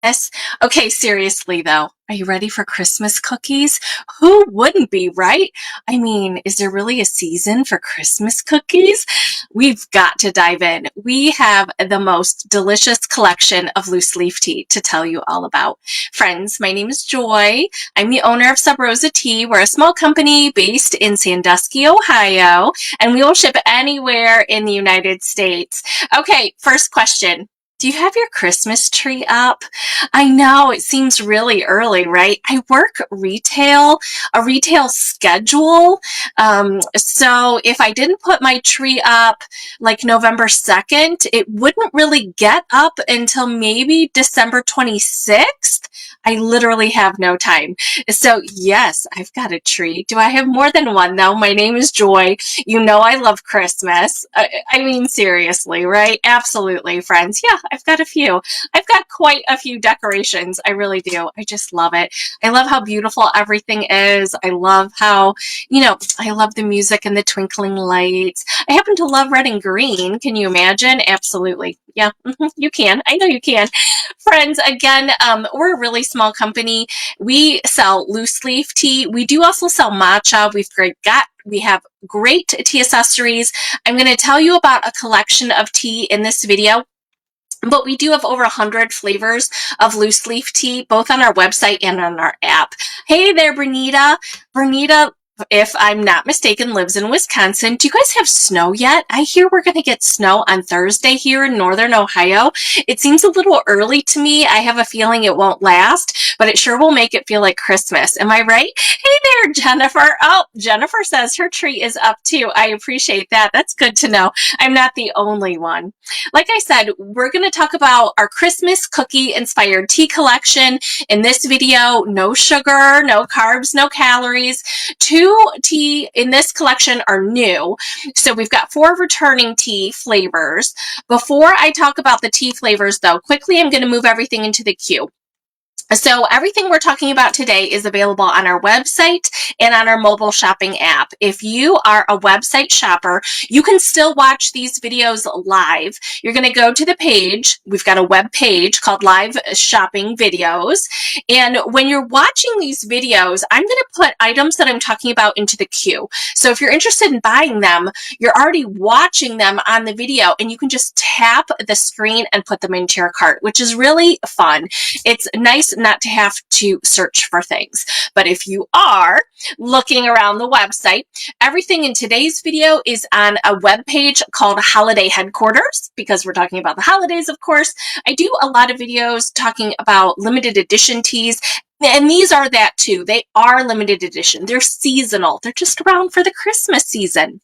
Yes. Okay, seriously though, are you ready for Christmas cookies? Who wouldn't be, right? I mean, is there really a season for Christmas cookies? We've got to dive in. We have the most delicious collection of loose leaf tea to tell you all about. Friends, my name is Joy. I'm the owner of Sub Rosa Tea. We're a small company based in Sandusky, Ohio, and we will ship anywhere in the United States. Okay, first question. Do you have your Christmas tree up? I know it seems really early, right? I work a retail schedule. So if I didn't put my tree up like November 2nd, it wouldn't really get up until maybe December 26th. I literally have no time. So yes, I've got a tree. Do I have more than one though? My name is Joy. You know I love Christmas. I mean, seriously, right? Absolutely, friends. Yeah, I've got a few. I've got quite a few decorations. I really do. I just love it. I love how beautiful everything is. I love how, I love the music and the twinkling lights. I happen to love red and green. Can you imagine? Absolutely. Yeah, you can. I know you can. Friends, again, we're a really small company. We sell loose leaf tea. We do also sell matcha. We have great tea accessories. I'm going to tell you about a collection of tea in this video. But we do have over 100 flavors of loose leaf tea, both on our website and on our app. Hey there, Bernita. Bernita, if I'm not mistaken, lives in Wisconsin. Do you guys have snow yet? I hear we're going to get snow on Thursday here in northern Ohio. It seems a little early to me. I have a feeling it won't last, but it sure will make it feel like Christmas. Am I right? Hey there, Jennifer. Oh, Jennifer says her tree is up too. I appreciate that. That's good to know. I'm not the only one. Like I said, we're going to talk about our Christmas cookie inspired tea collection. In this video, no sugar, no carbs, no calories. Two tea in this collection are new. So we've got 4 returning tea flavors. Before I talk about the tea flavors though, quickly I'm going to move everything into the queue. So everything we're talking about today is available on our website and on our mobile shopping app. If you are a website shopper, you can still watch these videos live. You're going to go to the page. We've got a web page called Live Shopping Videos. And when you're watching these videos, I'm going to put items that I'm talking about into the queue. So if you're interested in buying them, you're already watching them on the video and you can just tap the screen and put them into your cart, which is really fun. It's nice not to have to search for things. But if you are looking around the website, everything in today's video is on a web page called Holiday Headquarters, because we're talking about the holidays, of course. I do a lot of videos talking about limited edition teas, and these are that too. They are limited edition. They're seasonal. They're just around for the Christmas season.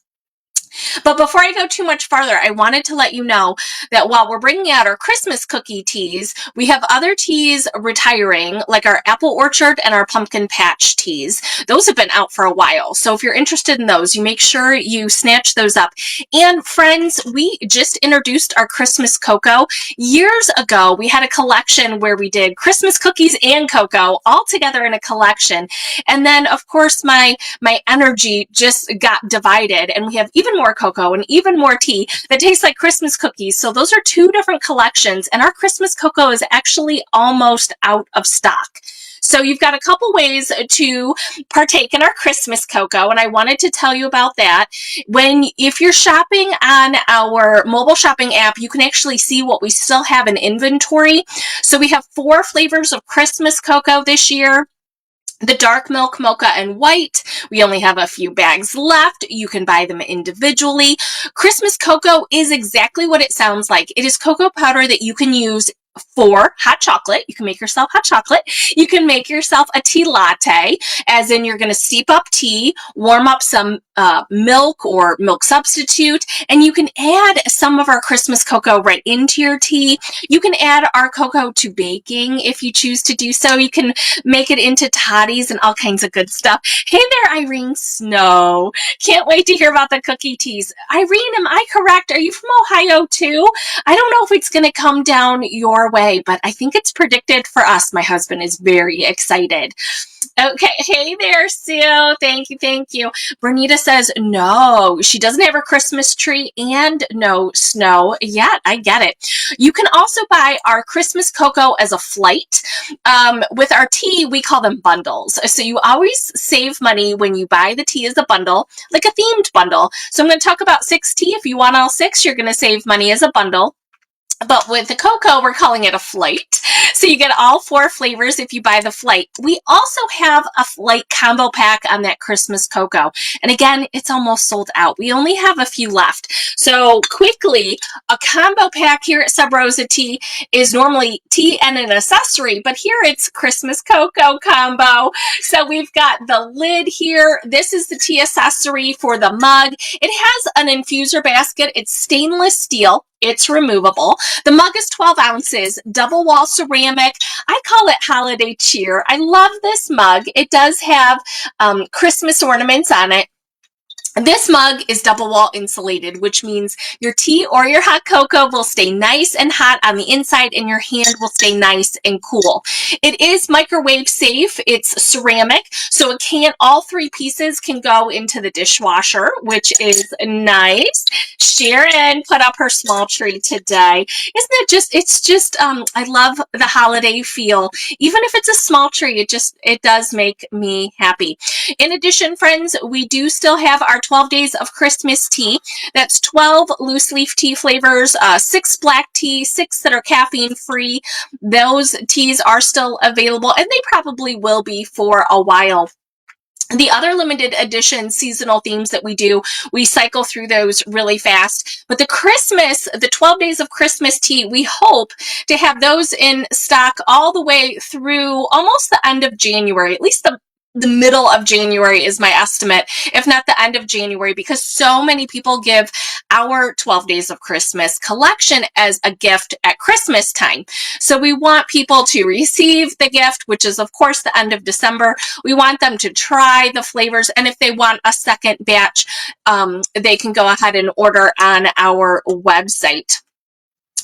But before I go too much farther, I wanted to let you know that while we're bringing out our Christmas cookie teas, we have other teas retiring, like our Apple Orchard and our Pumpkin Patch teas. Those have been out for a while. So if you're interested in those, you make sure you snatch those up. And friends, we just introduced our Christmas cocoa. Years ago, we had a collection where we did Christmas cookies and cocoa all together in a collection. And then, of course, my energy just got divided, and we have even more cocoa and even more tea that tastes like Christmas cookies. So those are 2 different collections, and our Christmas cocoa is actually almost out of stock. So you've got a couple ways to partake in our Christmas cocoa, and I wanted to tell you about that. If you're shopping on our mobile shopping app, you can actually see what we still have in inventory. So we have 4 flavors of Christmas cocoa this year. The dark milk, mocha, and white. We only have a few bags left. You can buy them individually. Christmas cocoa is exactly what it sounds like. It is cocoa powder that you can use for hot chocolate. You can make yourself hot chocolate. You can make yourself a tea latte, as in you're going to steep up tea, warm up some milk or milk substitute, and you can add some of our Christmas cocoa right into your tea. You can add our cocoa to baking if you choose to do so. You can make it into toddies and all kinds of good stuff. Hey there, Irene Snow. Can't wait to hear about the cookie teas. Irene, am I correct? Are you from Ohio too? I don't know if it's going to come down your our way, but I think it's predicted for us. My husband is very excited. Okay, hey there, Sue. Thank you, thank you. Bernita says no, she doesn't have her Christmas tree and no snow yet. I get it. You can also buy our Christmas cocoa as a flight. With our tea, we call them bundles. So you always save money when you buy the tea as a bundle, like a themed bundle. So I'm going to talk about 6 tea. If you want all 6, you're going to save money as a bundle. But with the cocoa, we're calling it a flight. So you get all 4 flavors if you buy the flight. We also have a flight combo pack on that Christmas cocoa. And again, it's almost sold out. We only have a few left. So quickly, a combo pack here at Sub Rosa Tea is normally tea and an accessory, but here it's Christmas cocoa combo. So we've got the lid here. This is the tea accessory for the mug. It has an infuser basket. It's stainless steel. It's removable. The mug is 12 ounces, double wall ceramic. I call it holiday cheer. I love this mug. It does have Christmas ornaments on it. This mug is double wall insulated, which means your tea or your hot cocoa will stay nice and hot on the inside and your hand will stay nice and cool. It is microwave safe. It's ceramic, so all 3 pieces can go into the dishwasher, which is nice. Sharon put up her small tree today. Isn't it just, I love the holiday feel. Even if it's a small tree, it does make me happy. In addition, friends, we do still have our 12 days of Christmas tea. That's 12 loose leaf tea flavors, 6 black tea, 6 that are caffeine free. Those teas are still available and they probably will be for a while. The other limited edition seasonal themes that we do, we cycle through those really fast. But the 12 days of Christmas tea, we hope to have those in stock all the way through almost the end of January, at least the middle of January is my estimate, if not the end of January, because so many people give our 12 Days of Christmas collection as a gift at Christmas time. So we want people to receive the gift, which is of course the end of December. We want them to try the flavors, and if they want a second batch, they can go ahead and order on our website.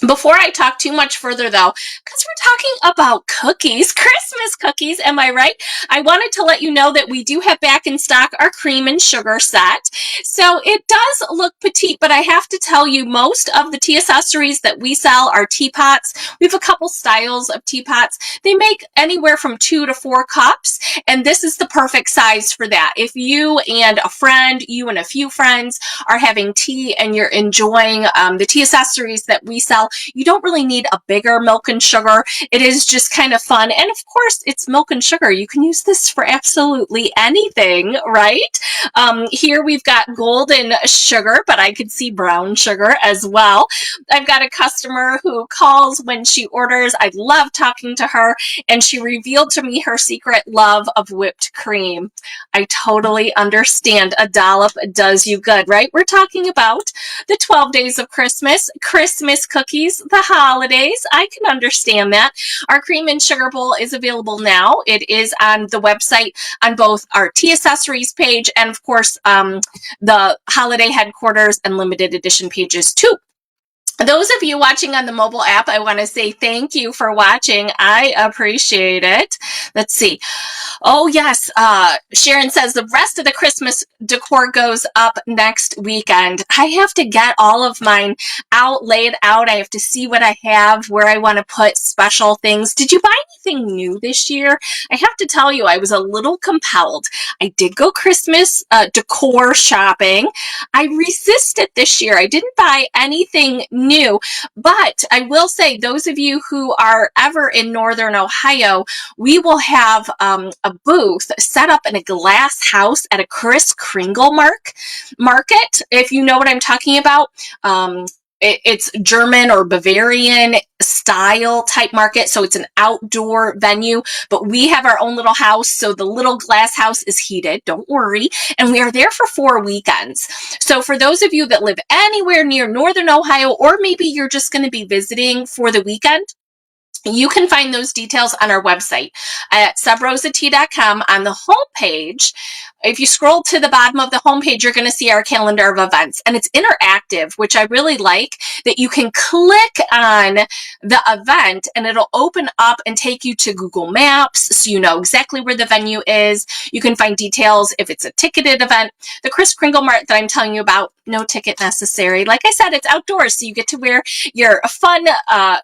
Before I talk too much further, though, because we're talking about cookies, Christmas cookies, am I right? I wanted to let you know that we do have back in stock our cream and sugar set. So it does look petite, but I have to tell you, most of the tea accessories that we sell are teapots. We have a couple styles of teapots. They make anywhere from 2 to 4 cups, and this is the perfect size for that. If you and a friend, you and a few friends are having tea and you're enjoying the tea accessories that we sell, you don't really need a bigger milk and sugar. It is just kind of fun. And of course, it's milk and sugar. You can use this for absolutely anything, right? Here we've got golden sugar, but I could see brown sugar as well. I've got a customer who calls when she orders. I love talking to her, and she revealed to me her secret love of whipped cream. I totally understand. A dollop does you good, right? We're talking about the 12 days of Christmas cookies, the holidays. I can understand that. Our cream and sugar bowl is available now. It is on the website on both our tea accessories page and of course the holiday headquarters and limited edition pages too. Those of you watching on the mobile app, I want to say thank you for watching. I appreciate it. Let's see. Oh, yes. Sharon says the rest of the Christmas decor goes up next weekend. I have to get all of mine laid out. I have to see what I have, where I want to put special things. Did you buy anything new this year? I have to tell you, I was a little compelled. I did go Christmas decor shopping. I resisted this year. I didn't buy anything new, but I will say, those of you who are ever in Northern Ohio, we will have a booth set up in a glass house at a Kris Kringle market, if you know what I'm talking about. It's German or Bavarian style type market, so it's an outdoor venue, but we have our own little house, so the little glass house is heated, don't worry, and we are there for 4 weekends. So for those of you that live anywhere near Northern Ohio, or maybe you're just going to be visiting for the weekend, you can find those details on our website at subrosatea.com. On the home page, if you scroll to the bottom of the homepage, you're going to see our calendar of events, and it's interactive, which I really like, that you can click on the event and it'll open up and take you to Google Maps, so you know exactly where the venue is. You can find details if it's a ticketed event. The Kris Kringle Mart that I'm telling you about, no ticket necessary. Like I said, it's outdoors, so you get to wear your fun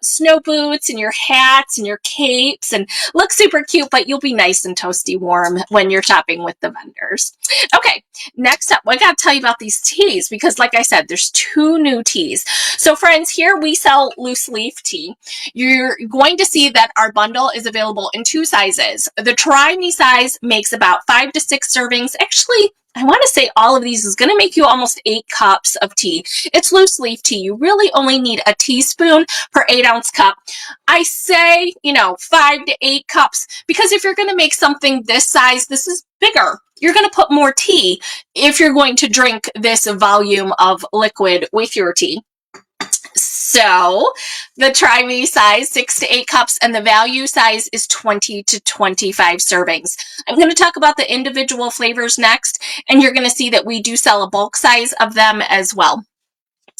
snow boots and your hats and your capes and look super cute, but you'll be nice and toasty warm when you're shopping with the vendors. Okay, next up, I got to tell you about these teas, because like I said, there's 2 new teas. So friends, here we sell loose leaf tea. You're going to see that our bundle is available in 2 sizes. The Try Me size makes about 5 to 6 servings. Actually, I want to say all of these is going to make you almost 8 cups of tea. It's loose leaf tea. You really only need a teaspoon per 8-ounce cup. I say, 5 to 8 cups, because if you're going to make something this size, this is bigger. You're going to put more tea if you're going to drink this volume of liquid with your tea. So the Try Me size, 6 to 8 cups, and the value size is 20 to 25 servings. I'm going to talk about the individual flavors next, and you're going to see that we do sell a bulk size of them as well.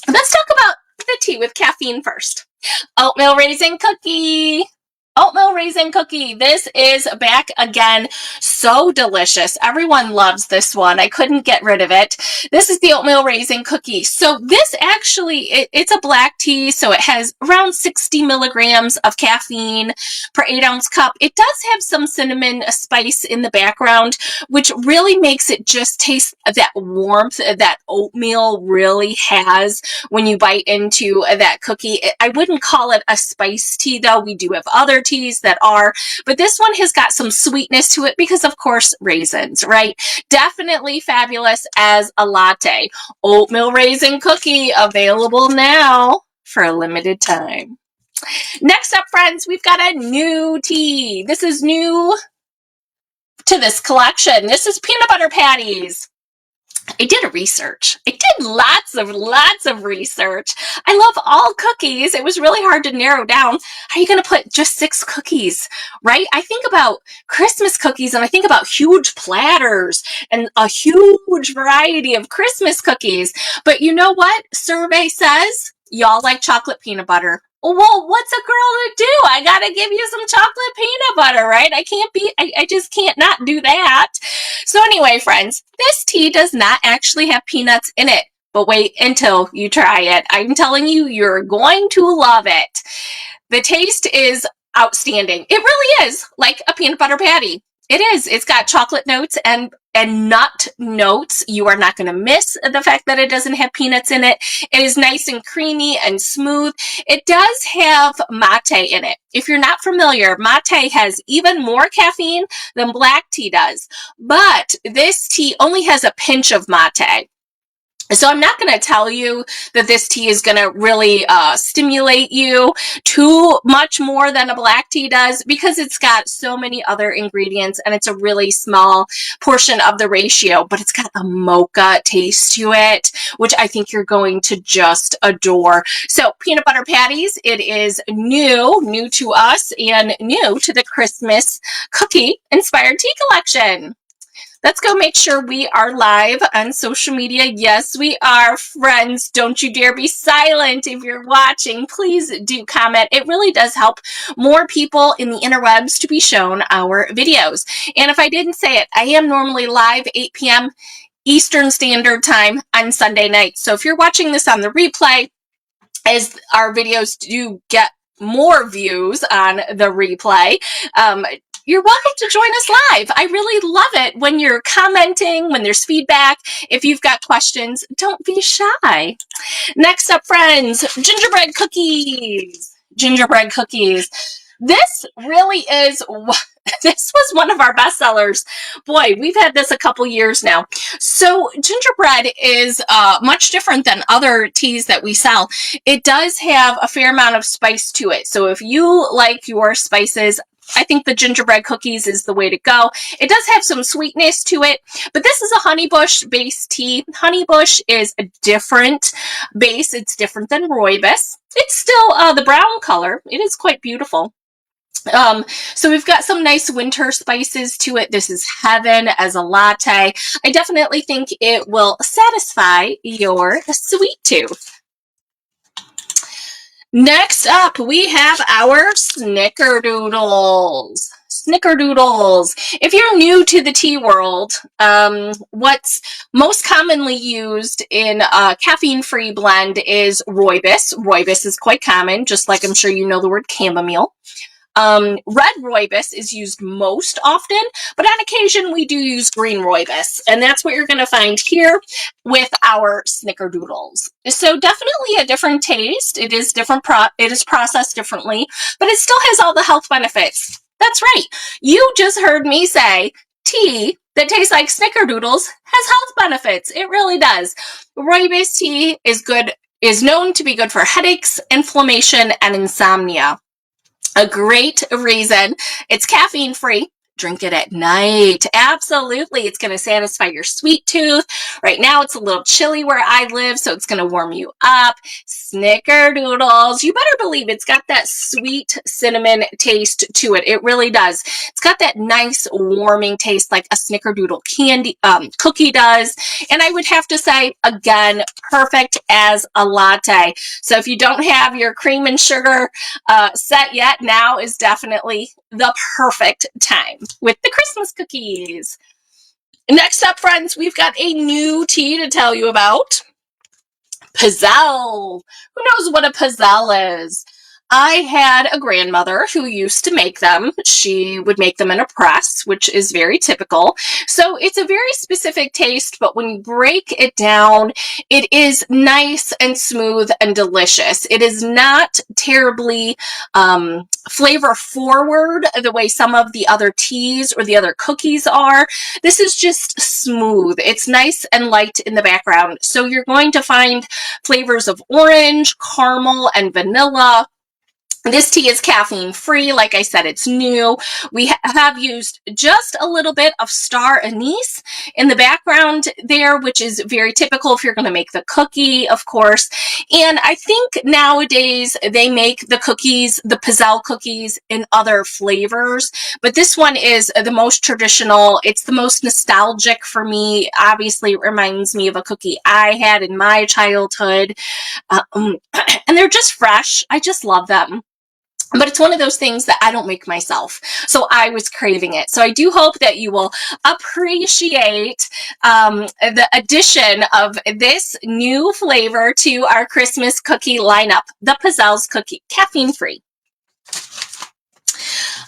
Let's talk about the tea with caffeine first. Oatmeal raisin cookie. Oatmeal raisin cookie. This is back again. So delicious. Everyone loves this one. I couldn't get rid of it. This is the oatmeal raisin cookie. So this actually, it's a black tea, so it has around 60 milligrams of caffeine per 8-ounce cup. It does have some cinnamon spice in the background, which really makes it just taste that warmth that oatmeal really has when you bite into that cookie. I wouldn't call it a spice tea, though. We do have other teas that are, but this one has got some sweetness to it because, of course, raisins, right? Definitely fabulous as a latte. Oatmeal raisin cookie available now for a limited time. Next up, friends, we've got a new tea. This is new to this collection. This is peanut butter patties. I did a research. I did lots of research. I love all cookies. It was really hard to narrow down. How are you going to put just 6 cookies, right? I think about Christmas cookies and I think about huge platters and a huge variety of Christmas cookies. But you know what? Survey says y'all like chocolate peanut butter. Well, what's a girl to do? I gotta give you some chocolate peanut butter, right? I just can't not do that. So anyway, friends, this tea does not actually have peanuts in it, but wait until you try it. I'm telling you, you're going to love it. The taste is outstanding. It really is like a peanut butter patty. It is. It's got chocolate notes and nut notes. You are not going to miss the fact that it doesn't have peanuts in it. It is nice and creamy and smooth. It does have mate in it. If you're not familiar, mate has even more caffeine than black tea does, but this tea only has a pinch of mate. So I'm not going to tell you that this tea is going to really stimulate you too much more than a black tea does, because it's got so many other ingredients and it's a really small portion of the ratio, but it's got a mocha taste to it, which I think you're going to just adore. So peanut butter patties, it is new to us and new to the Christmas cookie inspired tea collection. Let's go make sure we are live on social media. Yes, we are, friends. Don't you dare be silent if you're watching. Please do comment. It really does help more people in the interwebs to be shown our videos. And if I didn't say it, I am normally live 8 p.m. Eastern Standard Time on Sunday night. So if you're watching this on the replay, as our videos do get more views on the replay, you're welcome to join us live. I really love it when you're commenting, when there's feedback. If you've got questions, don't be shy. Next up, friends, gingerbread cookies. Gingerbread cookies. This really is, this was one of our best sellers. Boy, we've had this a couple years now. So gingerbread is much different than other teas that we sell. It does have a fair amount of spice to it. So if you like your spices, I think the gingerbread cookies is the way to go. It does have some sweetness to it, but this is a honeybush based tea. Honeybush is a different base. It's different than rooibos. It's still the brown color. It is quite beautiful. So we've got some nice winter spices to it. This is heaven as a latte. I definitely think it will satisfy your sweet tooth. Next up, we have our Snickerdoodles. Snickerdoodles. If you're new to the tea world, what's most commonly used in a caffeine-free blend is rooibos. Rooibos is quite common, just like I'm sure you know the word chamomile. Red rooibos is used most often, but on occasion we do use green rooibos, and that's what you're going to find here with our Snickerdoodles. So definitely a different taste. It is different. It is processed differently, but it still has all the health benefits. That's right. You just heard me say tea that tastes like Snickerdoodles has health benefits. It really does. Rooibos tea is known to be good for headaches, inflammation, and insomnia. A great reason. It's caffeine free. Drink it at night. Absolutely. It's going to satisfy your sweet tooth. Right now it's a little chilly where I live, so it's going to warm you up. Snickerdoodles. You better believe it's got that sweet cinnamon taste to it. It really does. It's got that nice warming taste like a Snickerdoodle candy cookie does. And I would have to say, again, perfect as a latte. So if you don't have your cream and sugar set yet, now is definitely the perfect time with the Christmas cookies. Next up, friends, we've got a new tea to tell you about. Pizzelle. Who knows what a pizzelle is? I had a grandmother who used to make them. She would make them in a press, which is very typical. So it's a very specific taste, but when you break it down, it is nice and smooth and delicious. It is not terribly flavor forward the way some of the other teas or the other cookies are. This is just smooth. It's nice and light in the background. So you're going to find flavors of orange, caramel, and vanilla. This tea is caffeine free. Like I said, it's new. We have used just a little bit of star anise in the background there, which is very typical if you're going to make the cookie, of course. And I think nowadays they make the cookies, the Pizzelle cookies, in other flavors. But this one is the most traditional. It's the most nostalgic for me. Obviously, it reminds me of a cookie I had in my childhood. And they're just fresh. I just love them. But it's one of those things that I don't make myself. So I was craving it. So I do hope that you will appreciate the addition of this new flavor to our Christmas cookie lineup, the Pizzelle's cookie, caffeine free.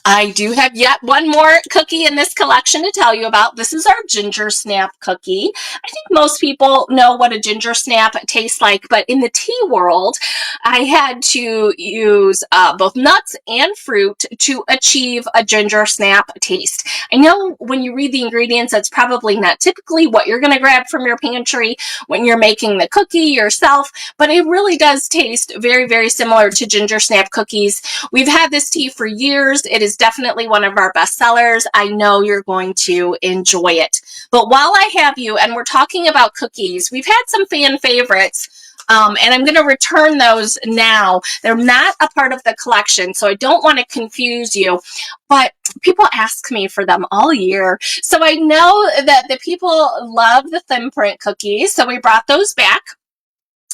I do have yet one more cookie in this collection to tell you about. This is our ginger snap cookie. I think most people know what a ginger snap tastes like, but in the tea world, I had to use both nuts and fruit to achieve a ginger snap taste. I know when you read the ingredients, that's probably not typically what you're going to grab from your pantry when you're making the cookie yourself, but it really does taste very, very similar to ginger snap cookies. We've had this tea for years. It is definitely one of our best sellers. I know you're going to enjoy it. But while I have you, and we're talking about cookies, we've had some fan favorites, and I'm going to return those now. They're not a part of the collection, so I don't want to confuse you, but people ask me for them all year. So I know that the people love the thin print cookies, so we brought those back.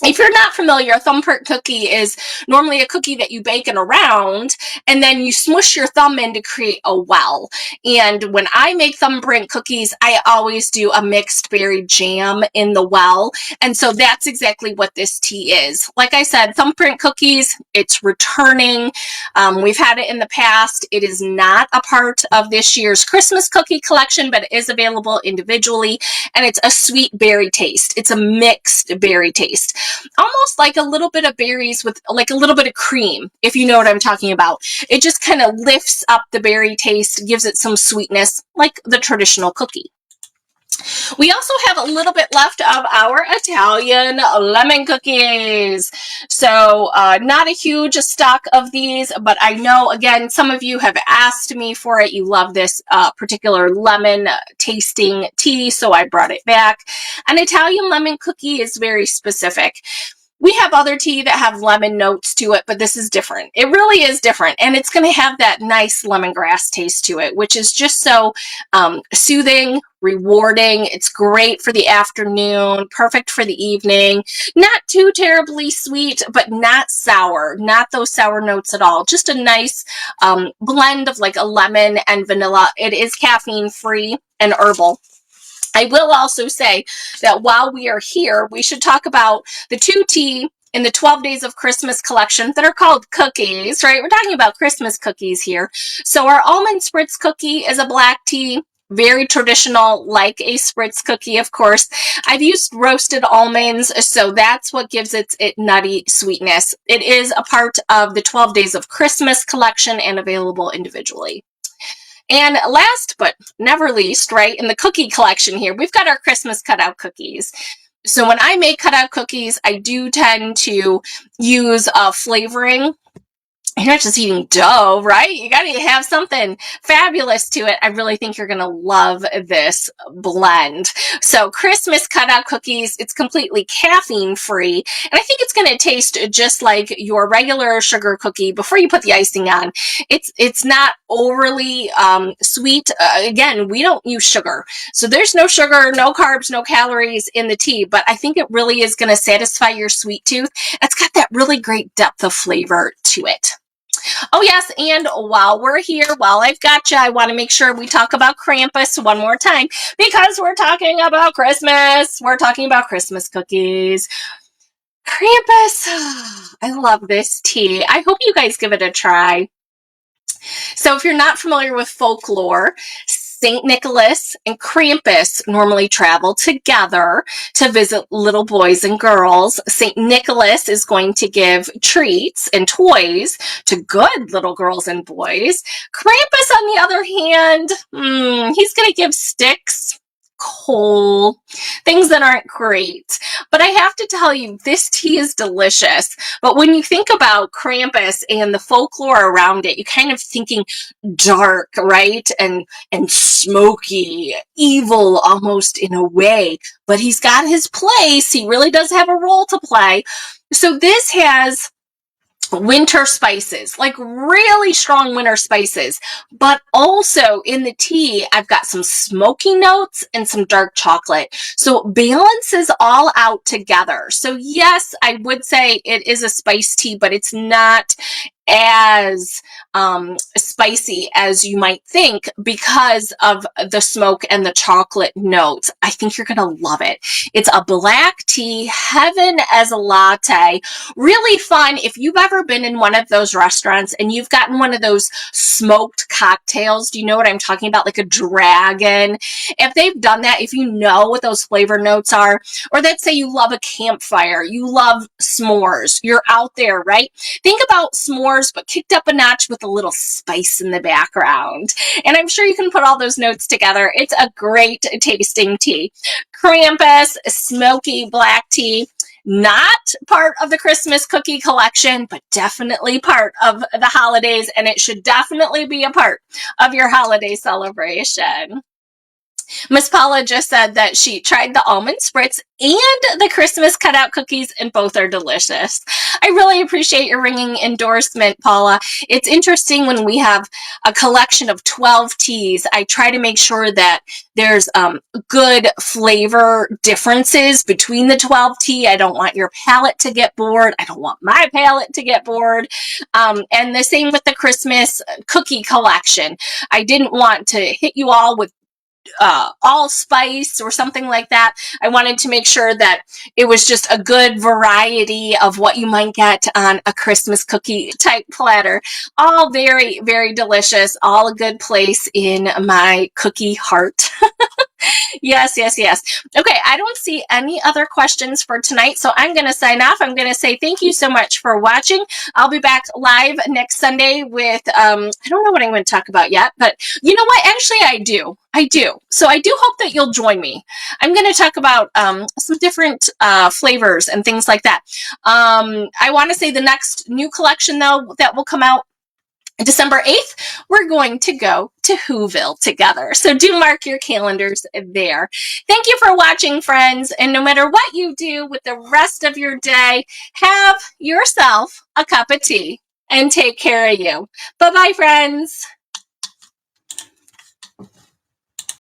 If you're not familiar, a thumbprint cookie is normally a cookie that you bake in a round, and then you smush your thumb in to create a well. And when I make thumbprint cookies, I always do a mixed berry jam in the well. And so that's exactly what this tea is. Like I said, thumbprint cookies, it's returning. We've had it in the past. It is not a part of this year's Christmas cookie collection, but it is available individually. And it's a sweet berry taste. It's a mixed berry taste. Almost like a little bit of berries with like a little bit of cream, if you know what I'm talking about. It just kind of lifts up the berry taste, gives it some sweetness, like the traditional cookie. We also have a little bit left of our Italian lemon cookies. So not a huge stock of these, but I know, again, some of you have asked me for it. You love this particular lemon tasting tea, so I brought it back. An Italian lemon cookie is very specific. We have other tea that have lemon notes to it, but this is different. It really is different. And it's going to have that nice lemongrass taste to it, which is just so soothing, rewarding. It's great for the afternoon, perfect for the evening. Not too terribly sweet, but not sour. Not those sour notes at all. Just a nice blend of like a lemon and vanilla. It is caffeine free and herbal. I will also say that while we are here, we should talk about the 2 tea in the 12 Days of Christmas collection that are called cookies, right? We're talking about Christmas cookies here. So our almond spritz cookie is a black tea, very traditional, like a spritz cookie, of course. I've used roasted almonds, so that's what gives it nutty sweetness. It is a part of the 12 Days of Christmas collection and available individually. And last but never least, right, in the cookie collection here, we've got our Christmas cutout cookies. So when I make cutout cookies, I do tend to use flavoring. You're not just eating dough, right? You got to have something fabulous to it. I really think you're going to love this blend. So Christmas cutout cookies, it's completely caffeine free. And I think it's going to taste just like your regular sugar cookie before you put the icing on. It's not overly sweet. Again, we don't use sugar. So there's no sugar, no carbs, no calories in the tea, but I think it really is going to satisfy your sweet tooth. It's got that really great depth of flavor to it. Oh, yes, and while we're here, while I've got you, I want to make sure we talk about Krampus one more time because we're talking about Christmas. We're talking about Christmas cookies. Krampus, I love this tea. I hope you guys give it a try. So if you're not familiar with folklore, St. Nicholas and Krampus normally travel together to visit little boys and girls. St. Nicholas is going to give treats and toys to good little girls and boys. Krampus, on the other hand, he's going to give sticks, coal, things that aren't great. But I have to tell you, this tea is delicious. But when you think about Krampus and the folklore around it, you're kind of thinking dark, right? And smoky, evil almost in a way. But he's got his place. He really does have a role to play. So this has winter spices, like really strong winter spices, but also in the tea, I've got some smoky notes and some dark chocolate. So it balances all out together. So yes, I would say it is a spice tea, but it's not as spicy as you might think because of the smoke and the chocolate notes. I think you're going to love it. It's a black tea, heaven as a latte. Really fun. If you've ever been in one of those restaurants and you've gotten one of those smoked cocktails, do you know what I'm talking about? Like a dragon. If they've done that, if you know what those flavor notes are, or let's say you love a campfire, you love s'mores, you're out there, right? Think about s'mores, but kicked up a notch with a little spice in the background. And I'm sure you can put all those notes together. It's a great tasting tea. Krampus, smoky black tea. Not part of the Christmas cookie collection, but definitely part of the holidays, and it should definitely be a part of your holiday celebration. Miss Paula just said that she tried the almond spritz and the Christmas cutout cookies, and both are delicious. I really appreciate your ringing endorsement, Paula. It's interesting when we have a collection of 12 teas, I try to make sure that there's good flavor differences between the 12 tea. I don't want your palate to get bored. I don't want my palate to get bored. And the same with the Christmas cookie collection. I didn't want to hit you all with allspice or something like that. I wanted to make sure that it was just a good variety of what you might get on a Christmas cookie type platter. All very, very delicious. All a good place in my cookie heart. Yes, yes, yes. Okay, I don't see any other questions for tonight, so I'm going to sign off. I'm going to say thank you so much for watching. I'll be back live next Sunday with, I don't know what I'm going to talk about yet, but you know what? Actually, I do. So I do hope that you'll join me. I'm going to talk about some different flavors and things like that. I want to say the next new collection, though, that will come out December 8th, we're going to go to Whoville together. So do mark your calendars there. Thank you for watching, friends. And no matter what you do with the rest of your day, have yourself a cup of tea and take care of you. Bye-bye, friends.